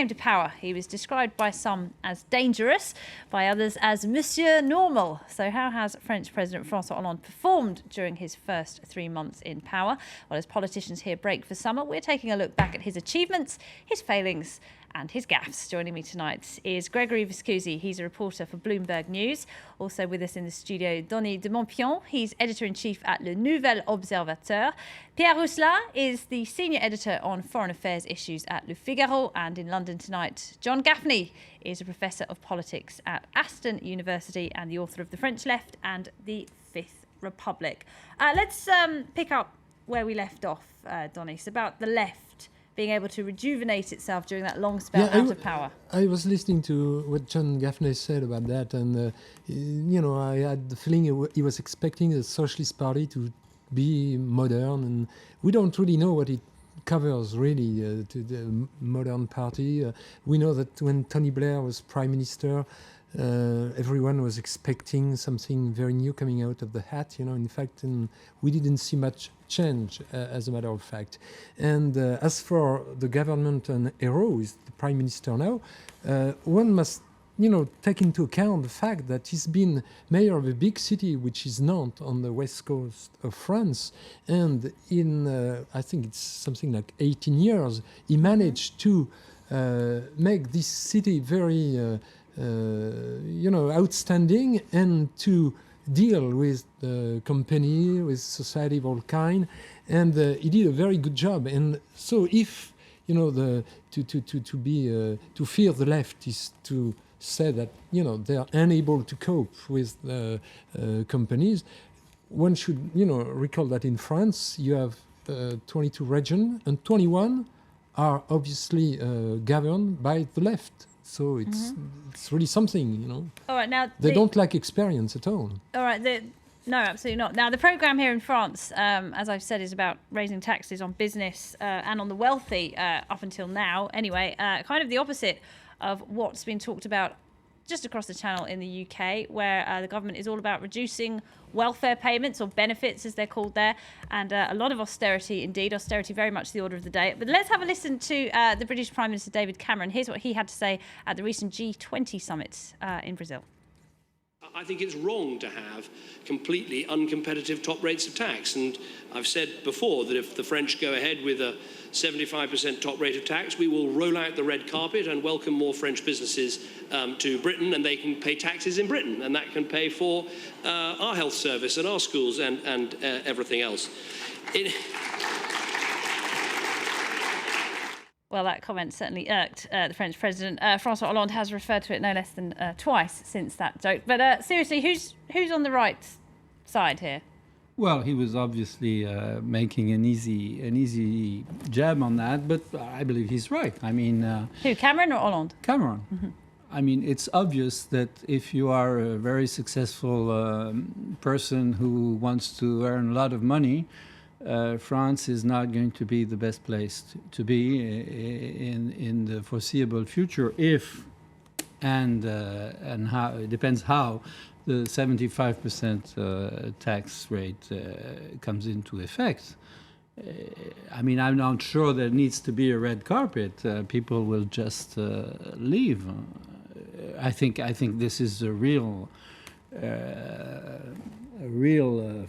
came to power, he was described by some as dangerous, by others as Monsieur Normal. So how has French President François Hollande performed during his first 3 months in power? Well, as politicians here break for summer, we're taking a look back at his achievements, his failings and his gaffes. Joining me tonight is Gregory Viscusi. He's a reporter for Bloomberg News. Also with us in the studio, Denis de Montpion. He's editor-in-chief at Le Nouvel Observateur. Pierre Rousselat is the senior editor on foreign affairs issues at Le Figaro. And in London tonight, John Gaffney is a professor of politics at Aston University and the author of The French Left and The Fifth Republic. Let's pick up where we left off, Denis, about the left being able to rejuvenate itself during that long spell out of power. I was listening to what John Gaffney said about that, and I had the feeling he was expecting the Socialist Party to be modern, and we don't really know what it covers really to the modern party. We know that when Tony Blair was Prime Minister, everyone was expecting something very new coming out of the hat, in fact, and we didn't see much change, as a matter of fact. And as for the government and Hérault, who is the Prime Minister now, one must, take into account the fact that he's been mayor of a big city, which is Nantes, on the west coast of France, and in, I think it's something like 18 years, he managed to make this city very outstanding, and to deal with the company, with society of all kind, and he did a very good job. And so, if to fear the left is to say that they are unable to cope with the companies, one should recall that in France you have 22 regions, and 21 are obviously governed by the left. So it's really something, All right, now they don't lack experience at all. All right, no, absolutely not. Now, the programme here in France, as I've said, is about raising taxes on business and on the wealthy up until now. Anyway, kind of the opposite of what's been talked about just across the channel in the UK, where the government is all about reducing welfare payments, or benefits as they're called there, and a lot of austerity indeed. Austerity very much the order of the day. But let's have a listen to the British Prime Minister David Cameron. Here's what he had to say at the recent G20 summit in Brazil. I think it's wrong to have completely uncompetitive top rates of tax. And I've said before that if the French go ahead with a 75% top rate of tax, we will roll out the red carpet and welcome more French businesses to Britain, and they can pay taxes in Britain, and that can pay for our health service and our schools and everything else. Well, that comment certainly irked the French president. François Hollande has referred to it no less than twice since that joke. But seriously, who's on the right side here? Well, he was obviously making an easy jab on that, but I believe he's right. I mean, who, Cameron or Hollande? Cameron. Mm-hmm. I mean, it's obvious that if you are a very successful person who wants to earn a lot of money, France is not going to be the best place to be in the foreseeable future if and how, it depends how the 75% tax rate comes into effect. I mean, I'm not sure there needs to be a red carpet. People will just leave. I think this is a real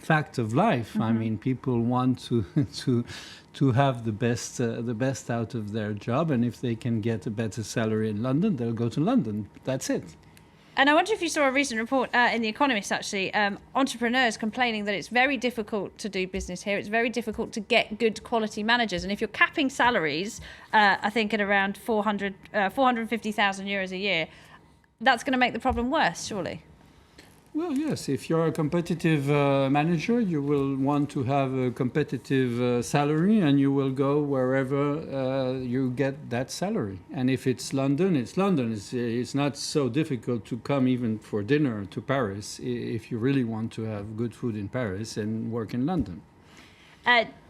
fact of life. Mm-hmm. I mean, people want to have the best out of their job, and if they can get a better salary in London, they'll go to London. That's it. And I wonder if you saw a recent report in The Economist, actually, entrepreneurs complaining that it's very difficult to do business here. It's very difficult to get good quality managers. And if you're capping salaries, I think at around 450,000 euros a year, that's going to make the problem worse, surely. Well, yes. If you're a competitive manager, you will want to have a competitive salary, and you will go wherever you get that salary. And if it's London, it's London. It's not so difficult to come even for dinner to Paris if you really want to have good food in Paris and work in London.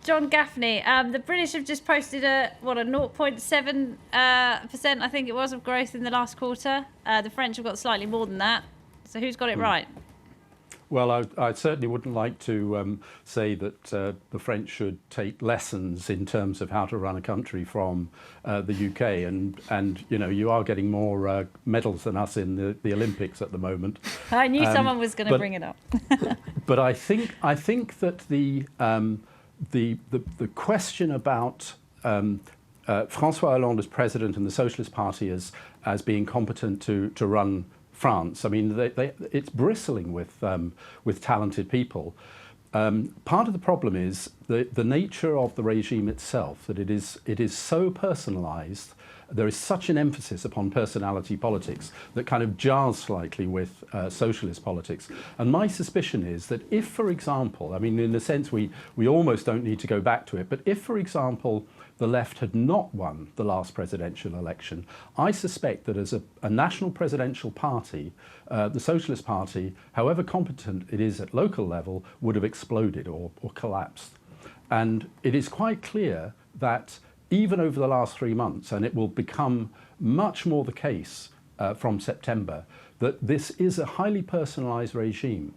John Gaffney, the British have just posted a 0.7%, I think it was, of growth in the last quarter. The French have got slightly more than that. So who's got it right? Well, I certainly wouldn't like to say that the French should take lessons in terms of how to run a country from the UK, and you know, you are getting more medals than us in the Olympics at the moment. I knew someone was going to bring it up. But I think that the question about François Hollande as president and the Socialist Party as being competent to run France, I mean, it's bristling with talented people. Part of the problem is the nature of the regime itself, that it is so personalised. There is such an emphasis upon personality politics that kind of jars slightly with socialist politics. And my suspicion is that if, for example, I mean, in a sense, we almost don't need to go back to it, but if, for example, the left had not won the last presidential election, I suspect that as a national presidential party, the Socialist Party, however competent it is at local level, would have exploded or collapsed. And it is quite clear that even over the last 3 months, and it will become much more the case from September, that this is a highly personalised regime.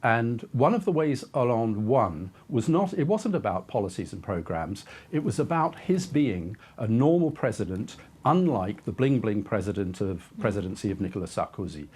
And one of the ways Hollande won it wasn't about policies and programmes, it was about his being a normal president, unlike the bling-bling presidency of Nicolas Sarkozy.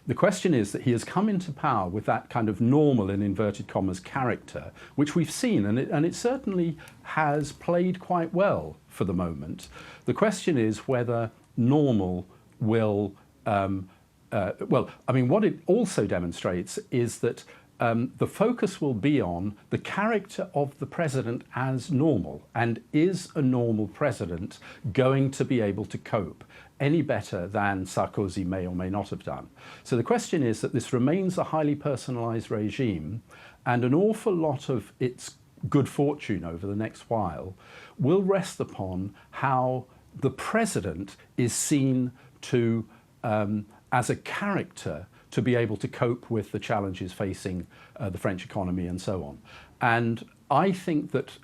The question is that he has come into power with that kind of normal, in inverted commas, character, which we've seen, and it certainly has played quite well for the moment. The question is whether normal will, well, I mean, what it also demonstrates is that the focus will be on the character of the president as normal, and is a normal president going to be able to cope any better than Sarkozy may or may not have done. So the question is that this remains a highly personalised regime, and an awful lot of its good fortune over the next while will rest upon how the president is seen to, as a character, to be able to cope with the challenges facing the French economy and so on. And I think that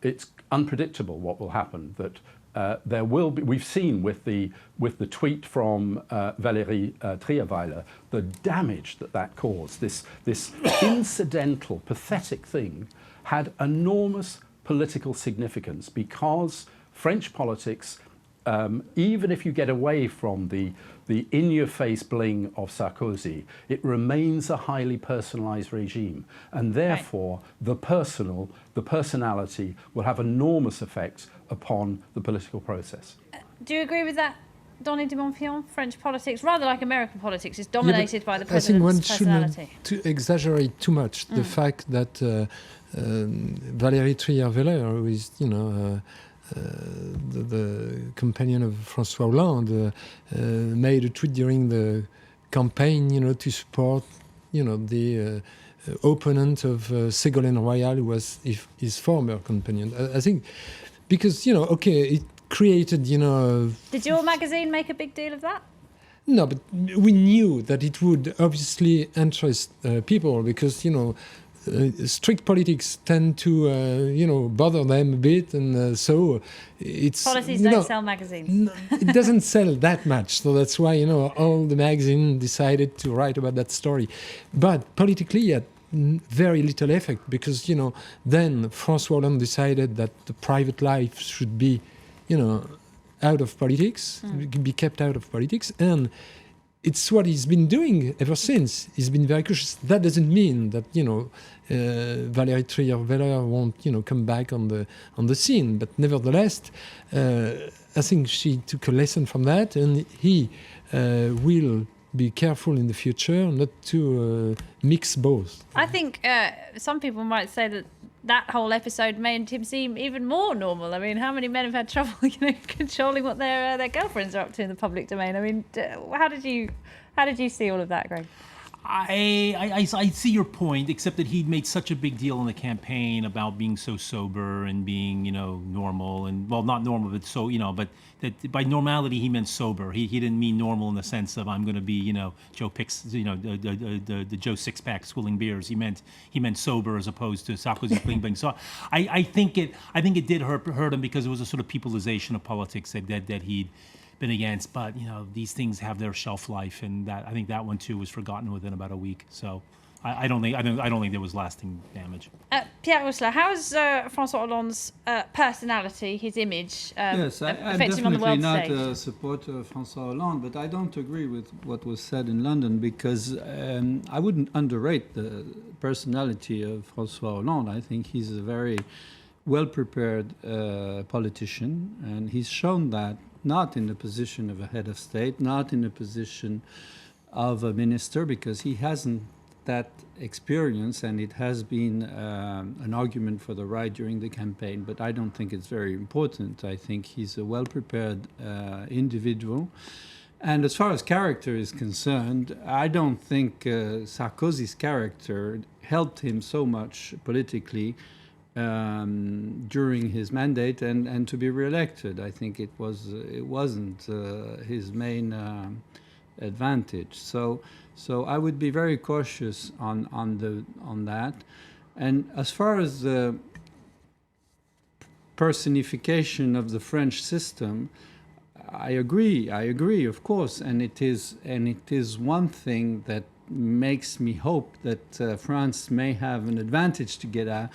it's unpredictable what will happen, that there will be, we've seen with the tweet from Valérie Trierweiler, the damage that caused. This incidental, pathetic thing had enormous political significance, because French politics, even if you get away from the in-your-face bling of Sarkozy, it remains a highly personalised regime, and therefore the personality will have enormous effects upon the political process. Do you agree with that, Donny de Montfillon? French politics, rather like American politics, is dominated by the president's personality. I think one shouldn't exaggerate too much the fact that Valérie Trierweiler, who is, you know, the companion of François Hollande, made a tweet during the campaign, you know, to support, you know, the opponent of Ségolène Royal, who was his former companion. I think because, you know, okay, it created, you know. Did your magazine make a big deal of that? No, but we knew that it would obviously interest people, because, you know, strict politics tend to, you know, bother them a bit, and so it's... Policies don't sell magazines. It doesn't sell that much, so that's why, you know, all the magazines decided to write about that story. But politically, it had very little effect, because, you know, then François Hollande decided that the private life should be, you know, out of politics, be kept out of politics, and it's what he's been doing ever since. He's been very cautious. That doesn't mean that, you know, Valérie Trierweiler won't, you know, come back on the scene. But nevertheless, I think she took a lesson from that, and he will be careful in the future not to mix both. I think some people might say that whole episode made him seem even more normal. I mean, how many men have had trouble, you know, controlling what their girlfriends are up to in the public domain? I mean, how did you see all of that, Greg? I see your point, except that he'd made such a big deal in the campaign about being so sober and being, you know, normal, and, well, not normal, but so, you know, but that by normality he meant sober. He didn't mean normal in the sense of I'm going to be, you know, Joe Picks, you know, the Joe Six-Pack swilling beers. He meant sober, as opposed to Sarkozy bling bling. So I think it did hurt him, because it was a sort of peopleization of politics that he'd been against. But, you know, these things have their shelf life, and that I think that one too was forgotten within about a week. So I don't think there was lasting damage. Pierre Rousselet, how is François Hollande's personality, his image, Yes, I'm affecting on the definitely world not stage? a supporter of François Hollande, but I don't agree with what was said in London because I wouldn't underrate the personality of François Hollande. I think he's a very well-prepared politician, and he's shown that not in the position of a head of state, not in the position of a minister, because he hasn't that experience, and it has been an argument for the right during the campaign, but I don't think it's very important. I think he's a well-prepared individual. And as far as character is concerned, I don't think Sarkozy's character helped him so much politically during his mandate and to be re-elected. I think it wasn't his main advantage. So I would be very cautious on that. And as far as the personification of the French system, I agree, of course, and it is one thing that makes me hope that France may have an advantage to get out.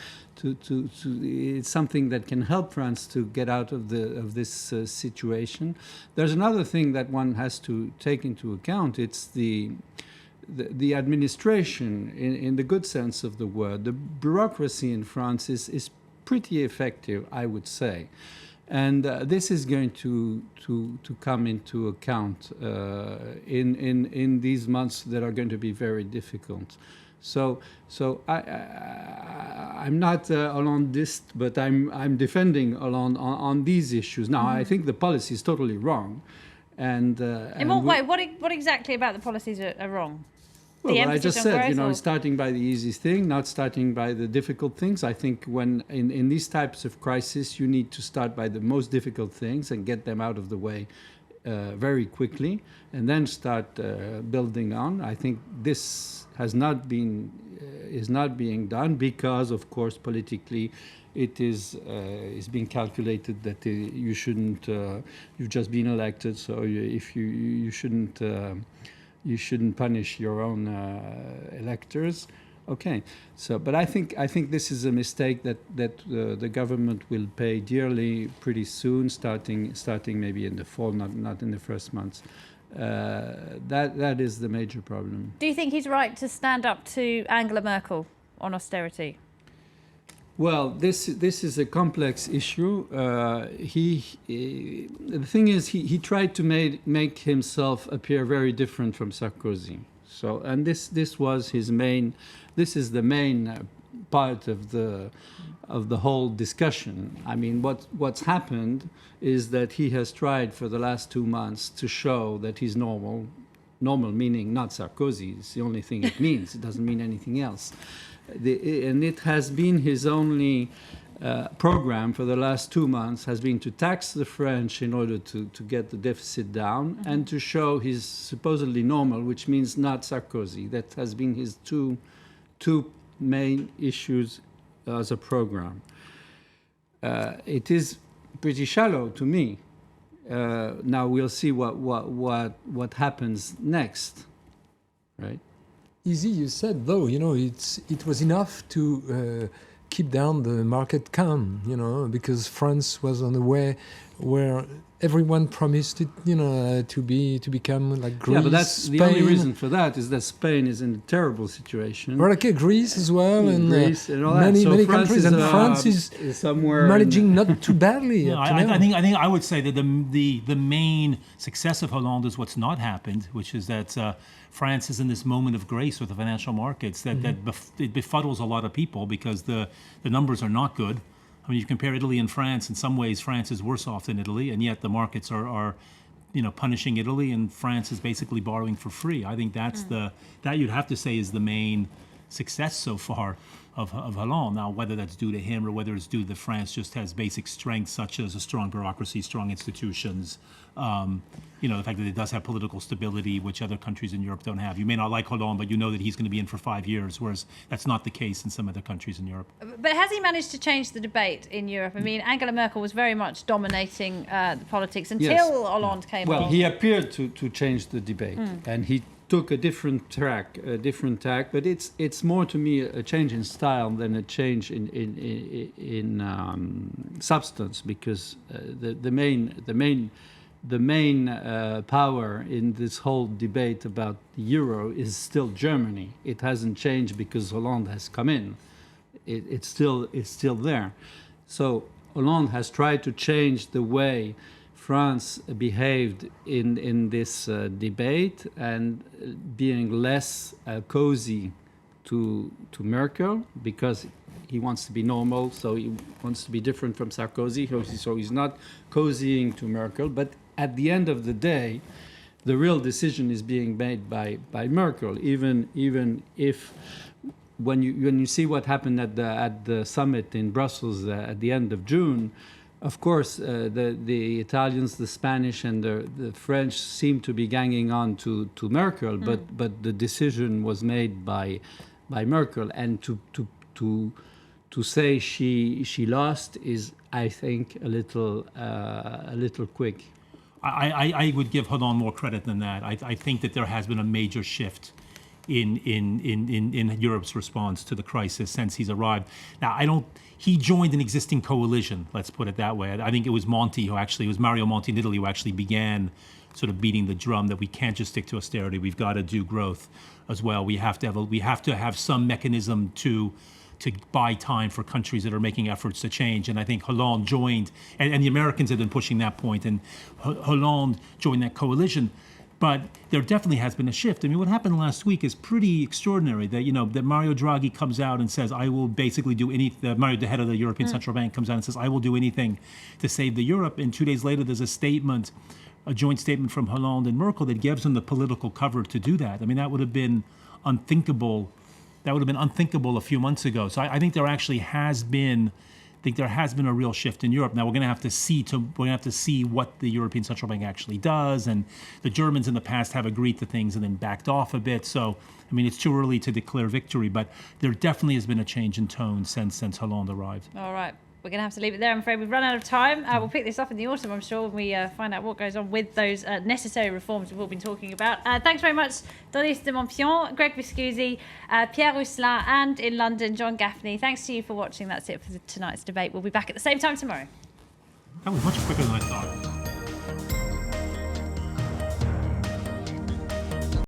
It's something that can help France to get out of this situation. There's another thing that one has to take into account. It's the administration, in the good sense of the word. The bureaucracy in France is pretty effective, I would say. And this is going to come into account in these months that are going to be very difficult. So I'm not Hollandist, but I'm defending Hollande on these issues. Now, I think the policy is totally wrong. In what way? What exactly about the policies are wrong? Well, I just said, growth, starting by the easy thing, not starting by the difficult things. I think when in these types of crisis, you need to start by the most difficult things and get them out of the way very quickly, and then start building on. I think this is not being done because, of course, politically, it is being calculated that you shouldn't. You've just been elected, so you shouldn't. You shouldn't punish your own electors. Okay, but I think this is a mistake that the government will pay dearly pretty soon, starting maybe in the fall, not in the first months. That is the major problem. Do you think he's right to stand up to Angela Merkel on austerity? Well, this is a complex issue. The thing is, he tried to make himself appear very different from Sarkozy. So, and this was his main. This is the main part of the whole discussion. I mean, what's happened is that he has tried for the last 2 months to show that he's normal. Normal meaning not Sarkozy. It's the only thing it means. It doesn't mean anything else. And it has been his only program for the last 2 months has been to tax the French in order to get the deficit down and to show he's supposedly normal, which means not Sarkozy. That has been his two main issues as a program. It is pretty shallow to me. Now we'll see what happens next, right? Easy, you said, though, it was enough to keep down the market calm, because France was on the way where everyone promised it, to become like Greece. Yeah, but that's Spain. the only reason for that is that Spain is in a terrible situation. Well, okay, Greece as well, and Greece and all that. many France countries, and France is somewhere managing not too badly. No, I think I would say that the main success of Hollande is what's not happened, which is that France is in this moment of grace with the financial markets that it befuddles a lot of people because the numbers are not good. I mean, you compare Italy and France. In some ways, France is worse off than Italy, and yet the markets are punishing Italy, and France is basically borrowing for free. I think that you'd have to say is the main success so far of Hollande. Now, whether that's due to him or whether it's due that France just has basic strengths such as a strong bureaucracy, strong institutions, the fact that it does have political stability, which other countries in Europe don't have. You may not like Hollande, but you know that he's going to be in for 5 years, whereas that's not the case in some other countries in Europe. But has he managed to change the debate in Europe? I mean, Angela Merkel was very much dominating the politics until Hollande came Well, along. he appeared to change the debate, and he took a different tack, but it's more to me a change in style than a change in substance, because the main power in this whole debate about the euro is still Germany. It hasn't changed because Hollande has come in. It's still there. So Hollande has tried to change the way France behaved in this debate, and being less cozy to Merkel, because he wants to be normal, so he wants to be different from Sarkozy, so he's not cozying to Merkel. But at the end of the day, the real decision is being made by Merkel, even if when you see what happened at the summit in Brussels at the end of June. Of course, the Italians, the Spanish, and the French seem to be ganging on to Merkel, but the decision was made by Merkel, and to say she lost is, I think, a little quick. I would give Hollande more credit than that. I think that there has been a major shift in Europe's response to the crisis since he's arrived. Now, he joined an existing coalition, let's put it that way. I think it was Mario Monti in Italy who actually began sort of beating the drum that we can't just stick to austerity. We've got to do growth as well. We have to have some mechanism to buy time for countries that are making efforts to change. And I think Hollande joined, and the Americans have been pushing that point, and Hollande joined that coalition. But there definitely has been a shift. I mean, what happened last week is pretty extraordinary. That Mario Draghi comes out and says, "I will basically do anything." The head of the European Central Bank, comes out and says, "I will do anything to save the Europe." And 2 days later, there's a joint statement from Hollande and Merkel that gives them the political cover to do that. I mean, that would have been unthinkable. That would have been unthinkable a few months ago. So I think there actually has been. I think there has been a real shift in Europe. Now we're going to have to see what the European Central Bank actually does, and the Germans in the past have agreed to things and then backed off a bit. So I mean, it's too early to declare victory, but there definitely has been a change in tone since Hollande arrived. All right. We're going to have to leave it there. I'm afraid we've run out of time. We'll pick this up in the autumn, I'm sure, when we find out what goes on with those necessary reforms we've all been talking about. Thanks very much, Denis de Montpion, Greg Viscusi, Pierre Rousselin, and in London, John Gaffney. Thanks to you for watching. That's it for tonight's debate. We'll be back at the same time tomorrow. That was much quicker than I thought.